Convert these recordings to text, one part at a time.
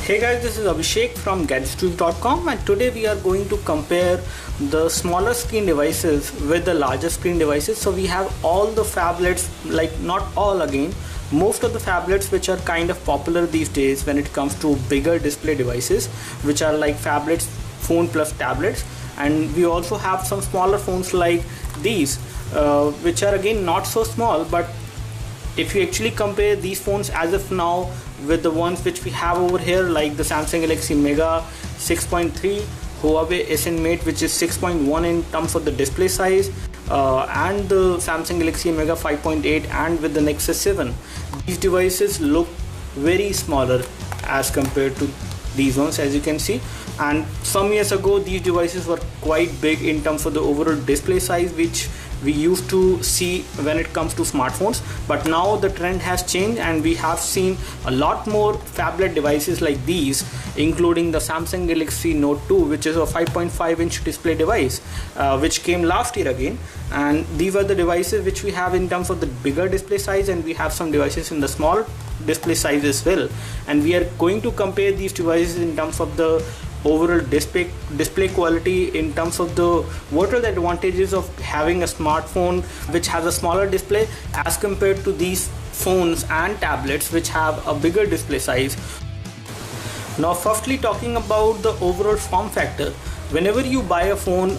Hey guys, this is Abhishek from gadgetstools.com, and today we are going to compare the smaller screen devices with the larger screen devices. So we have all the phablets, like not all again, most of the phablets which are kind of popular these days when it comes to bigger display devices, which are like phablets, phone plus tablets. And we also have some smaller phones like these, which are again not so small, but if you actually compare these phones as of now with the ones which we have over here, like the Samsung Galaxy Mega 6.3, Huawei SN Mate, which is 6.1 in terms of the display size, and the Samsung Galaxy Mega 5.8, and with the Nexus 7, these devices look very smaller as compared to these ones, as you can see. And some years ago these devices were quite big in terms of the overall display size, which we used to see when it comes to smartphones. But now the trend has changed and we have seen a lot more phablet devices like these, including the Samsung Galaxy Note 2, which is a 5.5 inch display device, which came last year again. And these are the devices which we have in terms of the bigger display size, and we have some devices in the small display size as well. And we are going to compare these devices in terms of the overall display quality, in terms of the what are the advantages of having a smartphone which has a smaller display as compared to these phones and tablets which have a bigger display size. Now firstly, talking about the overall form factor, whenever you buy a phone,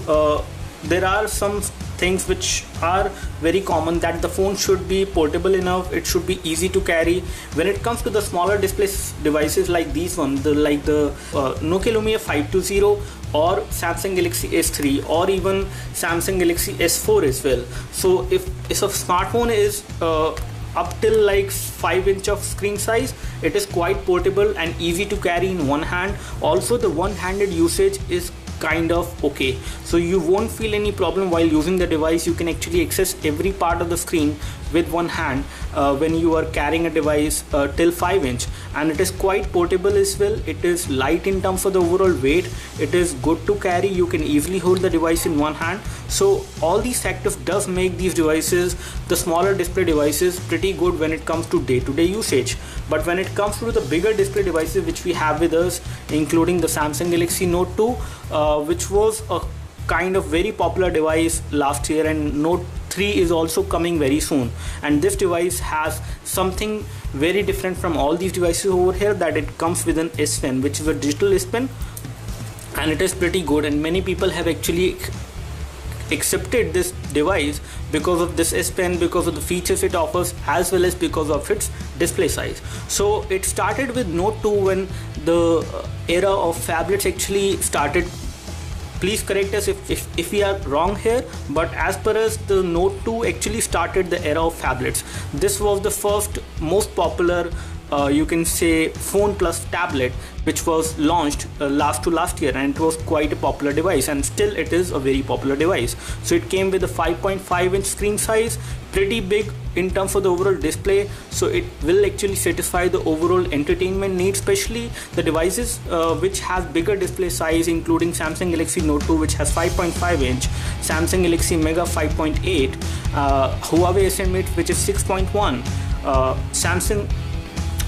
there are some things which are very common, that the phone should be portable enough, it should be easy to carry. When it comes to the smaller display devices like these ones, like the Nokia Lumia 520 or Samsung Galaxy S3 or even Samsung Galaxy S4 as well. So if a smartphone is up till like 5 inch of screen size, it is quite portable and easy to carry in one hand. Also the one-handed usage is kind of okay, so you won't feel any problem while using the device. You can actually access every part of the screen with one hand when you are carrying a device till 5 inch, and it is quite portable as well. It is light in terms of the overall weight, it is good to carry, you can easily hold the device in one hand. So all these factors does make these devices, the smaller display devices, pretty good when it comes to day-to-day usage. But when it comes to the bigger display devices which we have with us, including the Samsung Galaxy Note 2, which was a kind of very popular device last year, and Note 3 is also coming very soon, and this device has something very different from all these devices over here, that it comes with an S Pen, which is a digital S Pen, and it is pretty good, and many people have actually accepted this device because of this S Pen, because of the features it offers, as well as because of its display size. So it started with Note 2 when the era of phablets actually started. Please correct us if we are wrong here, but as per us, the Note 2 actually started the era of phablets. This was the first most popular you can say phone plus tablet which was launched last year, and it was quite a popular device, and still it is a very popular device. So it came with a 5.5 inch screen size, pretty big in terms of the overall display, so it will actually satisfy the overall entertainment needs, especially the devices which have bigger display size, including Samsung Galaxy Note 2 which has 5.5 inch, Samsung Galaxy Mega 5.8, Huawei SN Mate which is 6.1, Samsung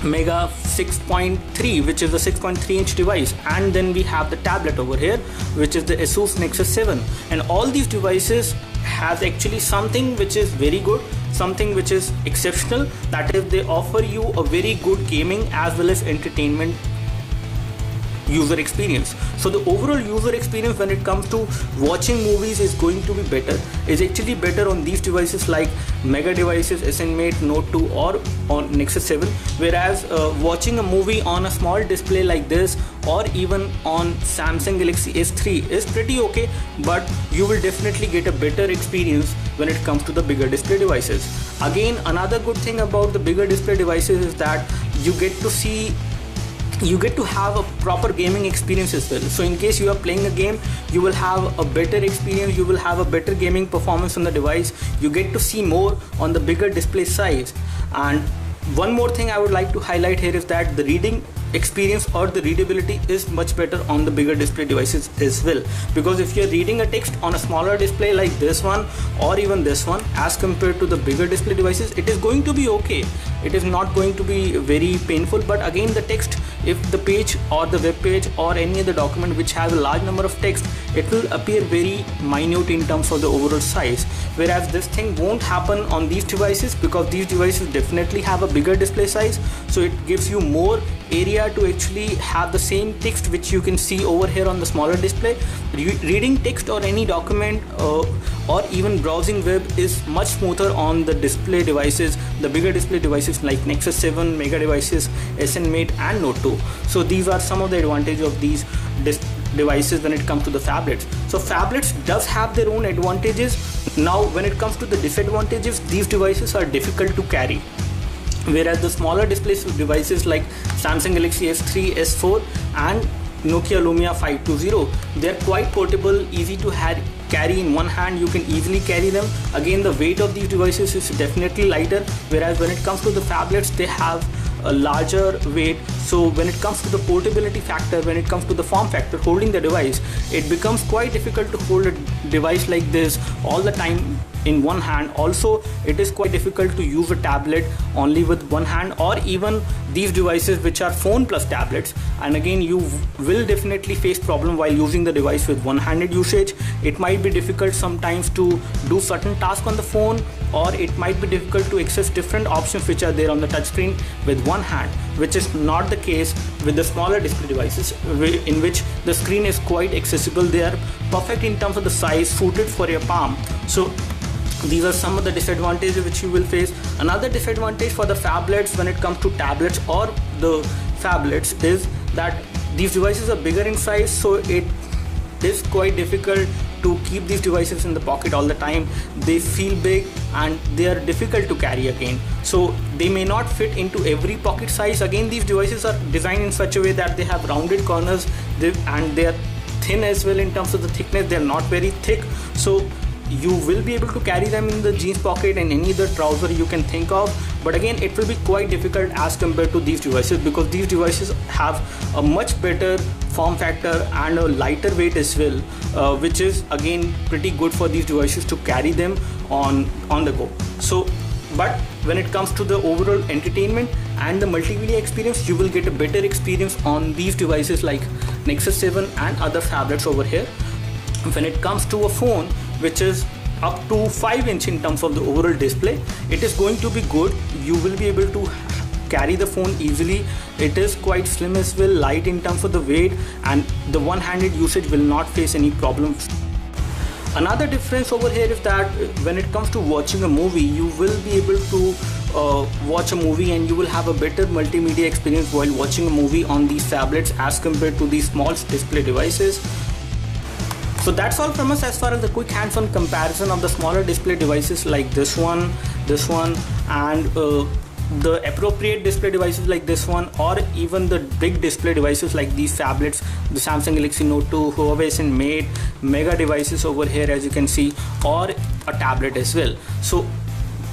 Mega 6.3 which is a 6.3 inch device, and then we have the tablet over here which is the Asus Nexus 7. And all these devices has actually something which is very good, something which is exceptional, that is they offer you a very good gaming as well as entertainment user experience. So the overall user experience when it comes to watching movies is going to be better, is actually better on these devices like Mega devices, SN Mate, Note 2 or on Nexus 7, whereas watching a movie on a small display like this or even on Samsung Galaxy S3 is pretty okay, but you will definitely get a better experience when it comes to the bigger display devices. Again, another good thing about the bigger display devices is that you get to have a proper gaming experience as well. So in case you are playing a game, you will have a better experience, you will have a better gaming performance on the device, you get to see more on the bigger display size. And one more thing I would like to highlight here is that the reading experience or the readability is much better on the bigger display devices as well, because if you're reading a text on a smaller display like this one or even this one as compared to the bigger display devices, it is going to be okay. It is not going to be very painful, but again the text, if the page or the web page or any other document which has a large number of text, it will appear very minute in terms of the overall size, whereas this thing won't happen on these devices, because these devices definitely have a bigger display size, so it gives you more area to actually have the same text which you can see over here on the smaller display. Reading text or any document or even browsing web is much smoother on the display devices, the bigger display devices like Nexus 7, Mega devices, SN Mate and Note 2. So these are some of the advantages of these devices when it comes to the phablets. So phablets does have their own advantages. Now when it comes to the disadvantages, these devices are difficult to carry, whereas the smaller display devices like Samsung Galaxy S3, S4 and Nokia Lumia 520, they are quite portable, easy to carry in one hand. You can easily carry them. Again, the weight of these devices is definitely lighter, whereas when it comes to the phablets, they have a larger weight. So when it comes to the portability factor, when it comes to the form factor, holding the device, it becomes quite difficult to hold a device like this all the time in one hand. Also, it is quite difficult to use a tablet only with one hand, or even these devices which are phone plus tablets, and again you will definitely face problem while using the device with one-handed usage. It might be difficult sometimes to do certain tasks on the phone, or it might be difficult to access different options which are there on the touchscreen with one hand, which is not the case with the smaller display devices, in which the screen is quite accessible. They are perfect in terms of the size, suited for your palm. So these are some of the disadvantages which you will face. Another disadvantage for the phablets when it comes to tablets or the phablets is that these devices are bigger in size, so it is quite difficult to keep these devices in the pocket all the time. They feel big and they are difficult to carry again, so they may not fit into every pocket size. Again, these devices are designed in such a way that they have rounded corners, and they are thin as well in terms of the thickness. They are not very thick, so you will be able to carry them in the jeans pocket and any other trouser you can think of, but again it will be quite difficult as compared to these devices, because these devices have a much better form factor and a lighter weight as well, which is again pretty good for these devices to carry them on the go. So but when it comes to the overall entertainment and the multimedia experience, you will get a better experience on these devices like Nexus 7 and other phablets over here. When it comes to a phone which is up to 5" in terms of the overall display, it is going to be good. You will be able to carry the phone easily. It is quite slim as well, light in terms of the weight, and the one-handed usage will not face any problems. Another difference over here is that when it comes to watching a movie, you will be able to watch a movie and you will have a better multimedia experience while watching a movie on these phablets as compared to these small display devices. So that's all from us as far as the quick hands-on comparison of the smaller display devices like this one, and the appropriate display devices like this one, or even the big display devices like these phablets, the Samsung Galaxy Note 2, Huawei SN Mate, Mega devices over here as you can see, or a tablet as well. So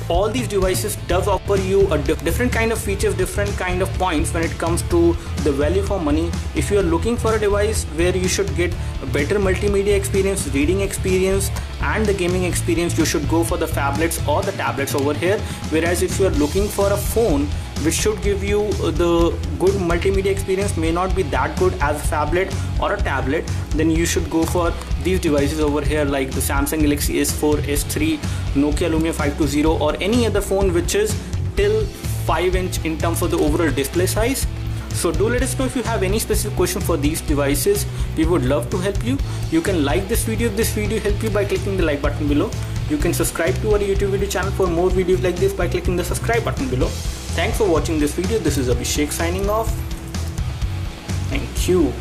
all these devices does offer you a different kind of features, different kind of points when it comes to the value for money. If you are looking for a device where you should get a better multimedia experience, reading experience and the gaming experience, you should go for the phablets or the tablets over here. Whereas if you are looking for a phone which should give you the good multimedia experience, may not be that good as a phablet or a tablet, then you should go for these devices over here like the Samsung Galaxy S4, S3, Nokia Lumia 520, or any other phone which is till 5" in terms of the overall display size. So do let us know if you have any specific question for these devices. We would love to help you. You can like this video if this video helped you by clicking the like button below. You can subscribe to our YouTube video channel for more videos like this by clicking the subscribe button below. Thanks for watching this video. This is Abhishek signing off. Thank you.